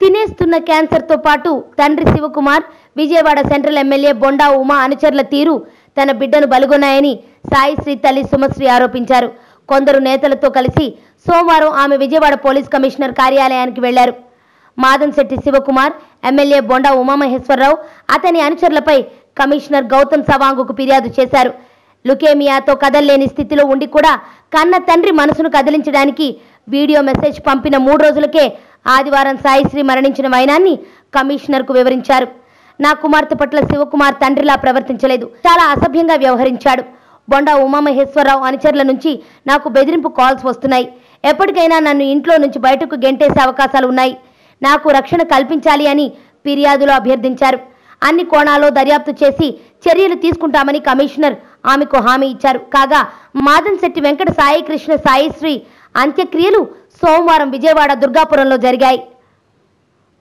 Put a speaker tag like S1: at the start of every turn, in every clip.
S1: తినేస్తున్న క్యాన్సర్తో పాటు తండ్రి శివకుమార్, విజయవాడ సెంట్రల్ ఎమ్మెల్యే బొండా ఉమా అనుచరుల తీరు తన బిడ్డను బలుగొన్నాయని సాయిశ్రీ తల్లి సుమశ్రీ ఆరోపించారు. కొందరు నేతలతో కలిసి సోమవారం ఆమె విజయవాడ పోలీస్ కమిషనర్ కార్యాలయానికి వెళ్లారు. మాదంశెట్టి శివకుమార్, ఎమ్మెల్యే బొండా ఉమామహేశ్వరరావు, అతని అనుచరులపై కమిషనర్ గౌతమ్ సవాంగ్కు ఫిర్యాదు చేశారు. లుకేమియాతో కదల్లేని స్థితిలో ఉండి కూడా కన్న తండ్రి మనసును కదిలించడానికి వీడియో మెసేజ్ పంపిన 3 రోజులకే ఆదివారం సాయిశ్రీ మరణించిన వైనాన్ని కమిషనర్కు వివరించారు. నా కుమార్తె పట్ల శివకుమార్ తండ్రిలా ప్రవర్తించలేదు, చాలా అసభ్యంగా వ్యవహరించాడు. బొండా ఉమామహేశ్వరరావు అనుచరుల నుంచి నాకు బెదిరింపు కాల్స్ వస్తున్నాయి. ఎప్పటికైనా నన్ను ఇంట్లో నుంచి బయటకు గెంటేసే అవకాశాలు ఉన్నాయి. నాకు రక్షణ కల్పించాలి అని ఫిర్యాదులో అభ్యర్థించారు. అన్ని కోణాల్లో దర్యాప్తు చేసి చర్యలు తీసుకుంటామని కమిషనర్ ఆమెకు హామీ ఇచ్చారు. కాగా మాదంశెట్టి వెంకట సాయి కృష్ణ సాయిశ్రీ అంత్యక్రియలు సోమవారం విజయవాడ దుర్గాపురంలో జరిగాయి.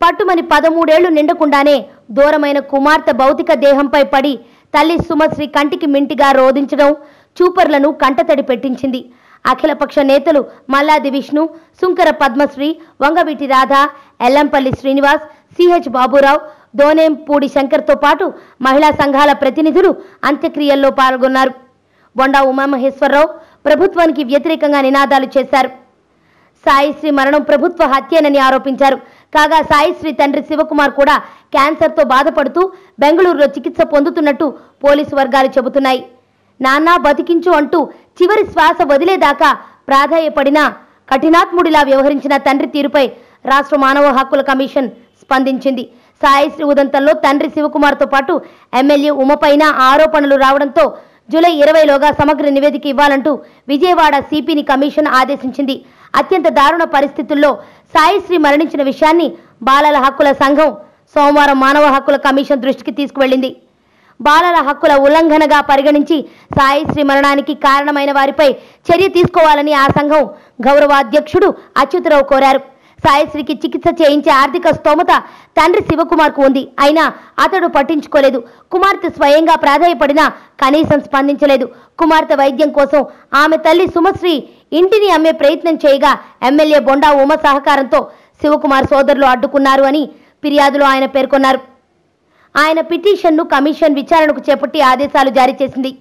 S1: పట్టుమని 13 ఏళ్లు నిండకుండానే దూరమైన కుమార్తె భౌతిక దేహంపై పడి తల్లి సుమశ్రీ కంటికి మింటిగా రోధించడం చూపర్లను కంటతడి పెట్టించింది. అఖిలపక్ష నేతలు మల్లాది విష్ణు, సుంకర పద్మశ్రీ, వంగవీటి రాధ, ఎల్లంపల్లి శ్రీనివాస్, సిహెచ్ బాబురావు, దోనేంపూడి శంకర్తో పాటు మహిళా సంఘాల ప్రతినిధులు అంత్యక్రియల్లో పాల్గొన్నారు. బొండా ఉమామహేశ్వరరావు ప్రభుత్వానికి వ్యతిరేకంగా నినాదాలు చేశారు. సాయిశ్రీ మరణం ప్రభుత్వ హత్యేనని ఆరోపించారు. కాగా సాయిశ్రీ తండ్రి శివకుమార్ కూడా క్యాన్సర్తో బాధపడుతూ బెంగళూరులో చికిత్స పొందుతున్నట్టు పోలీసు వర్గాలు చెబుతున్నాయి. నాన్నా బతికించు అంటూ చివరి శ్వాస వదిలేదాకా ప్రాధాయపడిన కఠినాత్ముడిలా వ్యవహరించిన తండ్రి తీరుపై రాష్ట్ర మానవ హక్కుల కమిషన్ స్పందించింది. సాయిశ్రీ ఉదంతంలో తండ్రి శివకుమార్తో పాటు ఎమ్మెల్యే ఉమపైన ఆరోపణలు రావడంతో జూలై 20లోగా సమగ్ర నివేదిక ఇవ్వాలంటూ విజయవాడ సిపిని కమిషన్ ఆదేశించింది. అత్యంత దారుణ పరిస్థితుల్లో సాయిశ్రీ మరణించిన విషయాన్ని బాలల హక్కుల సంఘం సోమవారం మానవ హక్కుల కమిషన్ దృష్టికి తీసుకువెళ్లింది. బాలల హక్కుల ఉల్లంఘనగా పరిగణించి సాయిశ్రీ మరణానికి కారణమైన వారిపై చర్య తీసుకోవాలని ఆ సంఘం గౌరవాధ్యక్షుడు అచ్యుతరావు కోరారు. సాయిశ్రీకి చికిత్స చేయించే ఆర్థిక స్తోమత తండ్రి శివకుమార్కు ఉంది. అయినా అతడు పట్టించుకోలేదు. కుమార్తె స్వయంగా ప్రాధాయపడినా కనీసం స్పందించలేదు. కుమార్తె వైద్యం కోసం ఆమె తల్లి సుమశ్రీ ఇంటిని అమ్మే ప్రయత్నం చేయగా ఎమ్మెల్యే బొండా ఉమ సహకారంతో శివకుమార్ సోదరులు అడ్డుకున్నారు అని ఫిర్యాదులో ఆయన పేర్కొన్నారు. ఆయన పిటిషన్ను కమిషన్ విచారణకు చేపట్టి ఆదేశాలు జారీ చేసింది.